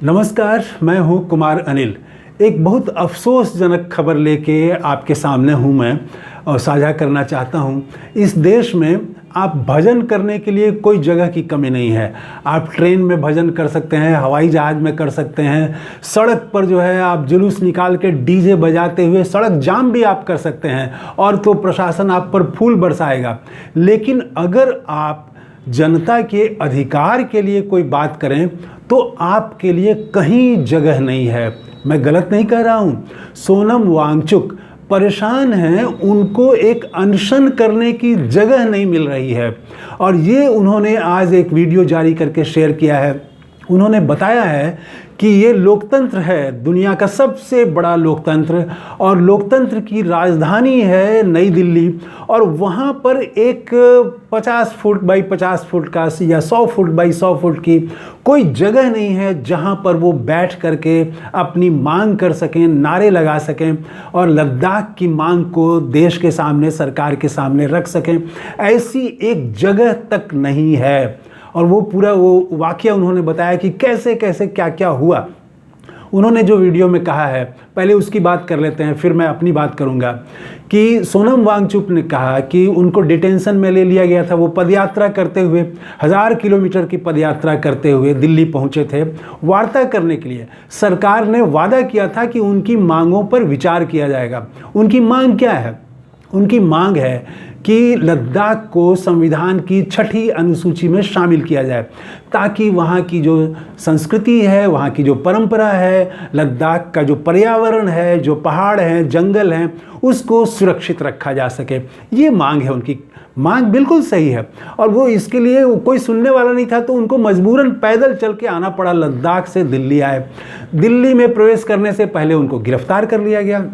नमस्कार, मैं हूं कुमार अनिल। एक बहुत अफसोसजनक खबर लेके आपके सामने हूं मैं और साझा करना चाहता हूं। इस देश में आप भजन करने के लिए कोई जगह की कमी नहीं है। आप ट्रेन में भजन कर सकते हैं, हवाई जहाज़ में कर सकते हैं, सड़क पर जो है आप जुलूस निकाल के डीजे बजाते हुए सड़क जाम भी आप कर सकते हैं और तो प्रशासन आप पर फूल बरसाएगा। लेकिन अगर आप जनता के अधिकार के लिए कोई बात करें तो आपके लिए कहीं जगह नहीं है। मैं गलत नहीं कह रहा हूँ। सोनम वांगचुक परेशान हैं, उनको एक अनशन करने की जगह नहीं मिल रही है और ये उन्होंने आज एक वीडियो जारी करके शेयर किया है। उन्होंने बताया है कि ये लोकतंत्र है, दुनिया का सबसे बड़ा लोकतंत्र, और लोकतंत्र की राजधानी है नई दिल्ली, और वहाँ पर एक 50 फुट बाई 50 फुट का या 100 फुट बाई 100 फुट की कोई जगह नहीं है जहाँ पर वो बैठ करके अपनी मांग कर सकें, नारे लगा सकें और लद्दाख की मांग को देश के सामने, सरकार के सामने रख सकें। ऐसी एक जगह तक नहीं है। और वो पूरा वो वाक़या उन्होंने बताया कि कैसे कैसे क्या क्या हुआ। उन्होंने जो वीडियो में कहा है, पहले उसकी बात कर लेते हैं, फिर मैं अपनी बात करूंगा। कि सोनम वांगचुक ने कहा कि उनको डिटेंशन में ले लिया गया था। वो पदयात्रा करते हुए 1000 किलोमीटर की पदयात्रा करते हुए दिल्ली पहुंचे थे वार्ता करने के लिए। सरकार ने वादा किया था कि उनकी मांगों पर विचार किया जाएगा। उनकी मांग क्या है? उनकी मांग है कि लद्दाख को संविधान की 6ठी अनुसूची में शामिल किया जाए, ताकि वहाँ की जो संस्कृति है, वहाँ की जो परंपरा है, लद्दाख का जो पर्यावरण है, जो पहाड़ हैं, जंगल हैं, उसको सुरक्षित रखा जा सके। ये मांग है उनकी। मांग बिल्कुल सही है और वो इसके लिए कोई सुनने वाला नहीं था, तो उनको मजबूरन पैदल चल के आना पड़ा। लद्दाख से दिल्ली आए। दिल्ली में प्रवेश करने से पहले उनको गिरफ्तार कर लिया गया।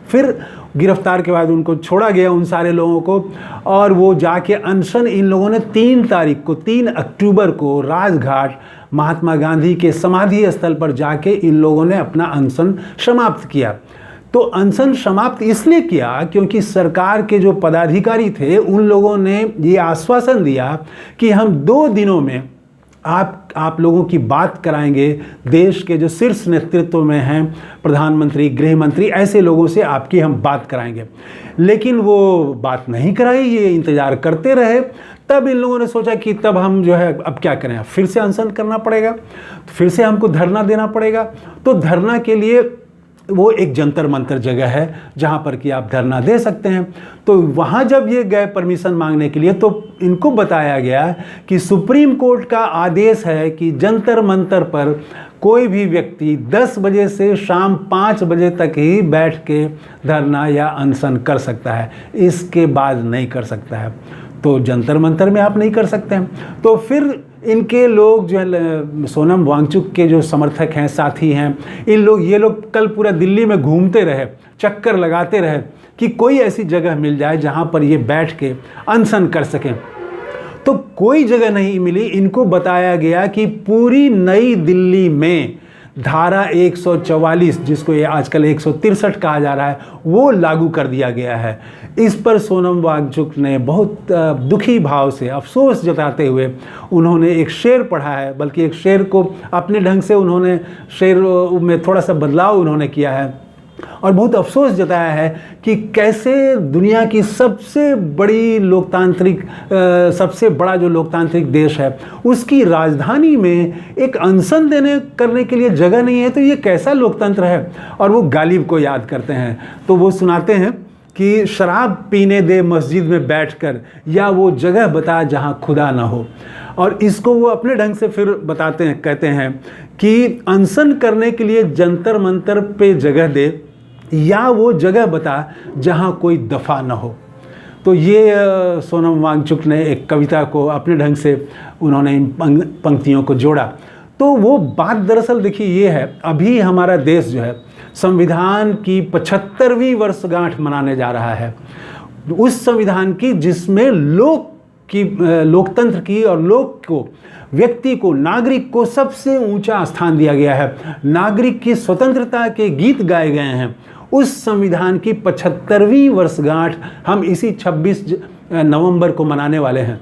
फिर गिरफ्तार के बाद उनको छोड़ा गया, उन सारे लोगों को, और वो जाके अनशन इन लोगों ने 3 तारीख को, 3 अक्टूबर को राजघाट महात्मा गांधी के समाधि स्थल पर जाके इन लोगों ने अपना अनशन समाप्त किया। तो अनशन समाप्त इसलिए किया क्योंकि सरकार के जो पदाधिकारी थे उन लोगों ने ये आश्वासन दिया कि हम 2 दिनों में आप लोगों की बात कराएंगे। देश के जो शीर्ष नेतृत्व में हैं, प्रधानमंत्री, गृह मंत्री, ऐसे लोगों से आपकी हम बात कराएंगे। लेकिन वो बात नहीं कराई, ये इंतज़ार करते रहे। तब इन लोगों ने सोचा कि तब हम जो है अब क्या करें, फिर से अनशन करना पड़ेगा, तो फिर से हमको धरना देना पड़ेगा। तो धरना के लिए वो एक जंतर मंतर जगह है जहाँ पर कि आप धरना दे सकते हैं। तो वहाँ जब ये गए परमिशन मांगने के लिए, तो इनको बताया गया कि सुप्रीम कोर्ट का आदेश है कि जंतर मंतर पर कोई भी व्यक्ति 10 बजे से शाम 5 बजे तक ही बैठ के धरना या अनशन कर सकता है, इसके बाद नहीं कर सकता है। तो जंतर मंतर में आप नहीं कर सकते हैं। तो फिर इनके लोग जो है, सोनम वांगचुक के जो समर्थक हैं, साथी हैं, ये लोग कल पूरा दिल्ली में घूमते रहे, चक्कर लगाते रहे कि कोई ऐसी जगह मिल जाए जहां पर ये बैठ के अनशन कर सकें। तो कोई जगह नहीं मिली। इनको बताया गया कि पूरी नई दिल्ली में धारा 144, जिसको ये आजकल 163 कहा जा रहा है, वो लागू कर दिया गया है। इस पर सोनम वांगचुक ने बहुत दुखी भाव से अफसोस जताते हुए उन्होंने एक शेर पढ़ा है, बल्कि एक शेर को अपने ढंग से उन्होंने शेर में थोड़ा सा बदलाव उन्होंने किया है और बहुत अफसोस जताया है कि कैसे दुनिया की सबसे बड़ा जो लोकतांत्रिक देश है, उसकी राजधानी में एक अनशन करने के लिए जगह नहीं है। तो ये कैसा लोकतंत्र है। और वो गालिब को याद करते हैं, तो वो सुनाते हैं कि शराब पीने दे मस्जिद में बैठकर, या वो जगह बता जहाँ खुदा ना हो। और इसको वो अपने ढंग से फिर बताते हैं, कहते हैं कि अनशन करने के लिए जंतर मंतर पे जगह दे, या वो जगह बता जहाँ कोई दफा न हो। तो ये सोनम वांगचुक ने एक कविता को अपने ढंग से उन्होंने इन पंक्तियों को जोड़ा। तो वो बात दरअसल देखिए ये है, अभी हमारा देश जो है संविधान की 75वीं वर्षगांठ मनाने जा रहा है। उस संविधान की जिसमें लोकतंत्र की और लोक को, व्यक्ति को, नागरिक को सबसे ऊंचा स्थान दिया गया है। नागरिक की स्वतंत्रता के गीत गाए गए हैं। उस संविधान की 75वीं वर्षगांठ हम इसी 26 नवंबर को मनाने वाले हैं।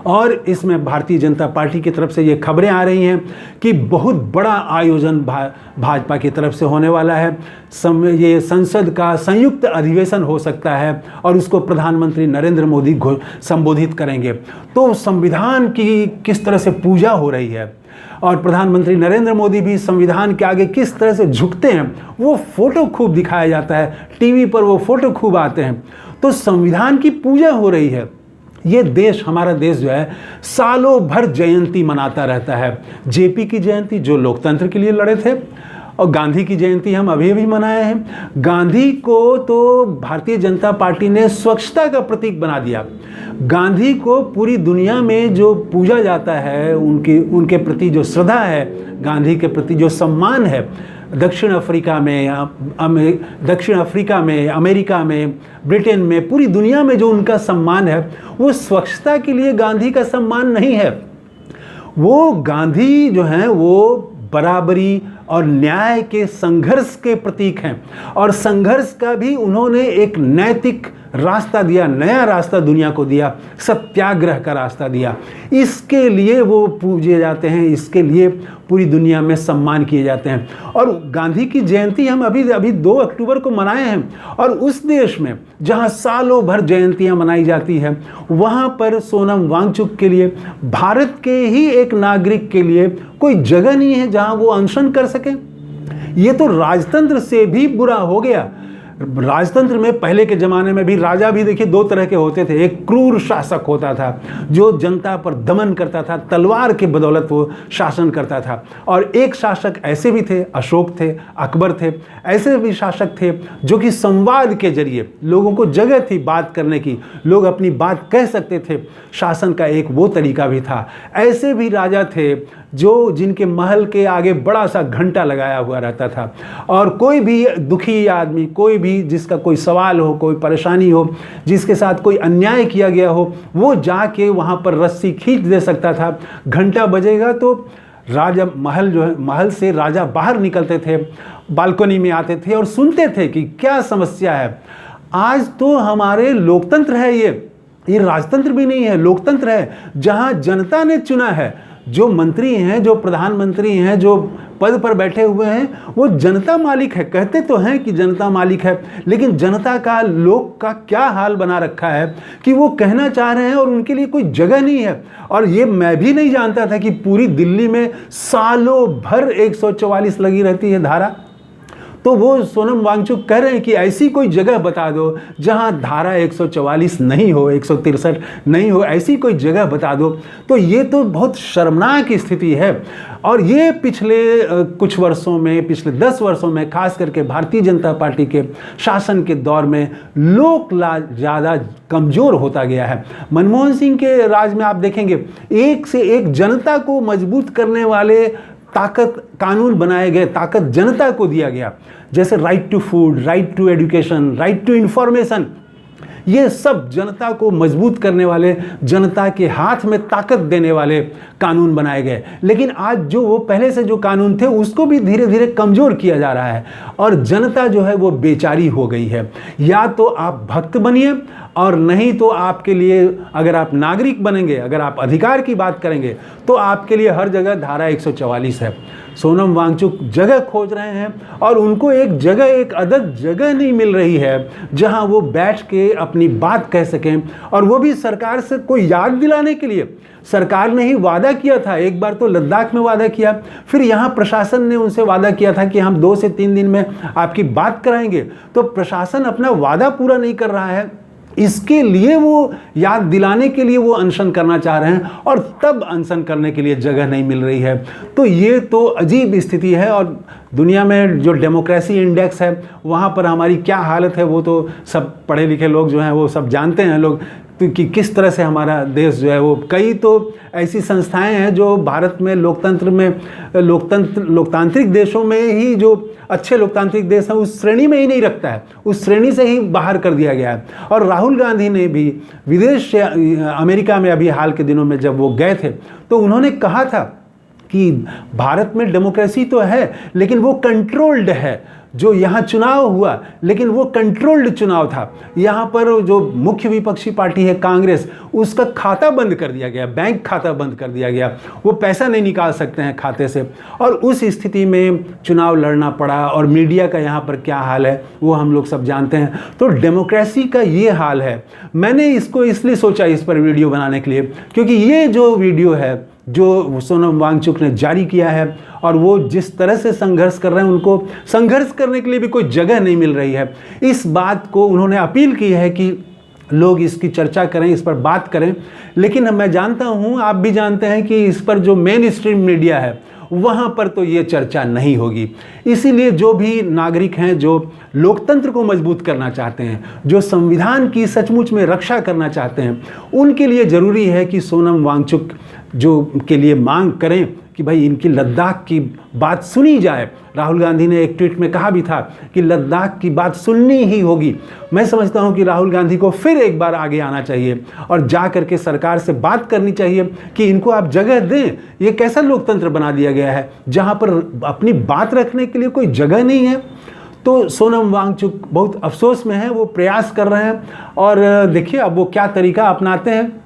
और इसमें भारतीय जनता पार्टी की तरफ से ये खबरें आ रही हैं कि बहुत बड़ा आयोजन भाजपा की तरफ से होने वाला है। ये संसद का संयुक्त अधिवेशन हो सकता है और उसको प्रधानमंत्री नरेंद्र मोदी संबोधित करेंगे। तो संविधान की किस तरह से पूजा हो रही है और प्रधानमंत्री नरेंद्र मोदी भी संविधान के आगे किस तरह से झुकते हैं, वो फोटो खूब दिखाया जाता है, टीवी पर वो फोटो खूब आते हैं। तो संविधान की पूजा हो रही है। ये देश, हमारा देश जो है, सालों भर जयंती मनाता रहता है। जेपी की जयंती जो लोकतंत्र के लिए लड़े थे, और गांधी की जयंती हम अभी अभी मनाए हैं। गांधी को तो भारतीय जनता पार्टी ने स्वच्छता का प्रतीक बना दिया। गांधी को पूरी दुनिया में जो पूजा जाता है, उनके प्रति जो श्रद्धा है, गांधी के प्रति जो सम्मान है, दक्षिण अफ्रीका में, अमेरिका में, ब्रिटेन में, पूरी दुनिया में जो उनका सम्मान है, वो स्वच्छता के लिए गांधी का सम्मान नहीं है। वो गांधी जो हैं वो बराबरी और न्याय के संघर्ष के प्रतीक हैं, और संघर्ष का भी उन्होंने एक नैतिक रास्ता दिया, नया रास्ता दुनिया को दिया, सत्याग्रह का रास्ता दिया। इसके लिए वो पूजे जाते हैं, इसके लिए पूरी दुनिया में सम्मान किए जाते हैं। और गांधी की जयंती हम अभी 2 अक्टूबर को मनाए हैं, और उस देश में जहां सालों भर जयंतियां मनाई जाती हैं, वहां पर सोनम वांगचुक के लिए, भारत के ही एक नागरिक के लिए कोई जगह नहीं है जहां वो अनशन कर सकें। ये तो राजतंत्र से भी बुरा हो गया। राजतंत्र में पहले के ज़माने में भी राजा भी देखिए 2 तरह के होते थे। एक क्रूर शासक होता था जो जनता पर दमन करता था, तलवार के बदौलत वो शासन करता था, और एक शासक ऐसे भी थे, अशोक थे, अकबर थे, ऐसे भी शासक थे जो कि संवाद के जरिए लोगों को जगह थी बात करने की, लोग अपनी बात कह सकते थे, शासन का एक वो तरीका भी था। ऐसे भी राजा थे जिनके महल के आगे बड़ा सा घंटा लगाया हुआ रहता था, और कोई भी दुखी आदमी, कोई भी जिसका कोई सवाल हो, कोई परेशानी हो, जिसके साथ कोई अन्याय किया गया हो, वो जाके वहाँ पर रस्सी खींच दे सकता था। घंटा बजेगा तो राजा महल से राजा बाहर निकलते थे, बालकनी में आते थे और सुनते थे कि क्या समस्या है। आज तो हमारे लोकतंत्र है, ये राजतंत्र भी नहीं है, लोकतंत्र है, जहाँ जनता ने चुना है। जो मंत्री हैं, जो प्रधानमंत्री हैं, जो पद पर बैठे हुए हैं, वो जनता मालिक है। कहते तो हैं कि जनता मालिक है, लेकिन जनता का, लोग का क्या हाल बना रखा है कि वो कहना चाह रहे हैं और उनके लिए कोई जगह नहीं है। और ये मैं भी नहीं जानता था कि पूरी दिल्ली में सालों भर 144 लगी रहती है धारा। तो वो सोनम वांगचुक कह रहे हैं कि ऐसी कोई जगह बता दो जहां धारा 144 नहीं हो, 163 नहीं हो, ऐसी कोई जगह बता दो। तो ये तो बहुत शर्मनाक स्थिति है। और ये पिछले कुछ वर्षों में, पिछले 10 वर्षों में, खास करके भारतीय जनता पार्टी के शासन के दौर में लोकलाज ज़्यादा कमज़ोर होता गया है। मनमोहन सिंह के राज में आप देखेंगे एक से एक जनता को मजबूत करने वाले कानून बनाए गए, ताकत जनता को दिया गया, जैसे right to food, right to education, right to information. ये सब जनता को मजबूत करने वाले, जनता के हाथ में ताकत देने वाले कानून बनाए गए। लेकिन आज जो वो पहले से जो कानून थे उसको भी धीरे धीरे कमज़ोर किया जा रहा है, और जनता जो है वो बेचारी हो गई है। या तो आप भक्त बनिए, और नहीं तो आपके लिए, अगर आप नागरिक बनेंगे, अगर आप अधिकार की बात करेंगे, तो आपके लिए हर जगह धारा 144 है। सोनम वांगचुक जगह खोज रहे हैं, और उनको एक जगह, एक अदद जगह नहीं मिल रही है जहां वो बैठ के अपनी बात कह सकें, और वो भी सरकार से कोई याद दिलाने के लिए। सरकार ने ही वादा किया था, एक बार तो लद्दाख में वादा किया, फिर यहाँ प्रशासन ने उनसे वादा किया था कि हम 2 से 3 दिन में आपकी बात कराएंगे। तो प्रशासन अपना वादा पूरा नहीं कर रहा है, इसके लिए वो याद दिलाने के लिए वो अनशन करना चाह रहे हैं, और तब अनशन करने के लिए जगह नहीं मिल रही है। तो ये तो अजीब स्थिति है। और दुनिया में जो डेमोक्रेसी इंडेक्स है, वहाँ पर हमारी क्या हालत है, वो तो सब पढ़े लिखे लोग जो हैं वो सब जानते हैं लोग, कि किस तरह से हमारा देश जो है वो, कई तो ऐसी संस्थाएं हैं जो भारत में लोकतांत्रिक देशों में ही, जो अच्छे लोकतांत्रिक देश हैं उस श्रेणी में ही नहीं रखता है, उस श्रेणी से ही बाहर कर दिया गया है। और राहुल गांधी ने भी विदेश से, अमेरिका में अभी हाल के दिनों में जब वो गए थे, तो उन्होंने कहा था कि भारत में डेमोक्रेसी तो है, लेकिन वो कंट्रोल्ड है। जो यहाँ चुनाव हुआ, लेकिन वो कंट्रोल्ड चुनाव था। यहाँ पर जो मुख्य विपक्षी पार्टी है कांग्रेस, उसका खाता बंद कर दिया गया, बैंक खाता बंद कर दिया गया, वो पैसा नहीं निकाल सकते हैं खाते से, और उस स्थिति में चुनाव लड़ना पड़ा। और मीडिया का यहाँ पर क्या हाल है वो हम लोग सब जानते हैं। तो डेमोक्रेसी का ये हाल है। मैंने इसको इसलिए सोचा इस पर वीडियो बनाने के लिए, क्योंकि ये जो वीडियो है जो सोनम वांगचुक ने जारी किया है, और वो जिस तरह से संघर्ष कर रहे हैं, उनको संघर्ष करने के लिए भी कोई जगह नहीं मिल रही है। इस बात को उन्होंने अपील की है कि लोग इसकी चर्चा करें, इस पर बात करें। लेकिन मैं जानता हूँ, आप भी जानते हैं कि इस पर जो मेन स्ट्रीम मीडिया है वहाँ पर तो ये चर्चा नहीं होगी। इसीलिए जो भी नागरिक हैं, जो लोकतंत्र को मजबूत करना चाहते हैं, जो संविधान की सचमुच में रक्षा करना चाहते हैं, उनके लिए ज़रूरी है कि सोनम वांगचुक जो के लिए मांग करें कि भाई इनकी लद्दाख की बात सुनी जाए। राहुल गांधी ने एक ट्वीट में कहा भी था कि लद्दाख की बात सुननी ही होगी। मैं समझता हूं कि राहुल गांधी को फिर एक बार आगे आना चाहिए और जा करके सरकार से बात करनी चाहिए कि इनको आप जगह दें। ये कैसा लोकतंत्र बना दिया गया है जहां पर अपनी बात रखने के लिए कोई जगह नहीं है। तो सोनम वांगचुक बहुत अफसोस में है, वो प्रयास कर रहे हैं, और देखिए अब वो क्या तरीका अपनाते हैं।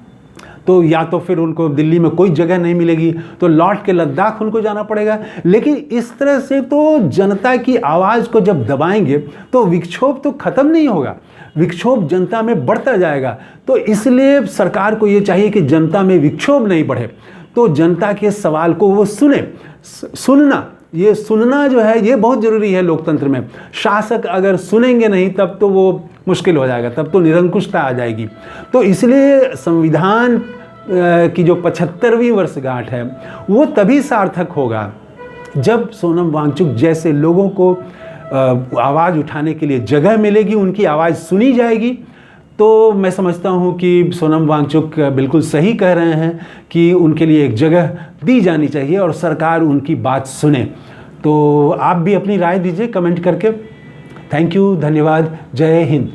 तो या तो फिर उनको दिल्ली में कोई जगह नहीं मिलेगी तो लौट के लद्दाख उनको जाना पड़ेगा। लेकिन इस तरह से तो जनता की आवाज़ को जब दबाएंगे तो विक्षोभ तो ख़त्म नहीं होगा, विक्षोभ जनता में बढ़ता जाएगा। तो इसलिए सरकार को ये चाहिए कि जनता में विक्षोभ नहीं बढ़े, तो जनता के सवाल को वो सुने। ये सुनना जो है ये बहुत ज़रूरी है लोकतंत्र में। शासक अगर सुनेंगे नहीं तब तो वो मुश्किल हो जाएगा, तब तो निरंकुशता आ जाएगी। तो इसलिए संविधान की जो 75वीं वर्षगांठ है वो तभी सार्थक होगा जब सोनम वांगचुक जैसे लोगों को आवाज़ उठाने के लिए जगह मिलेगी, उनकी आवाज़ सुनी जाएगी। तो मैं समझता हूँ कि सोनम वांगचुक बिल्कुल सही कह रहे हैं कि उनके लिए एक जगह दी जानी चाहिए और सरकार उनकी बात सुने। तो आप भी अपनी राय दीजिए कमेंट करके। थैंक यू, धन्यवाद, जय हिंद।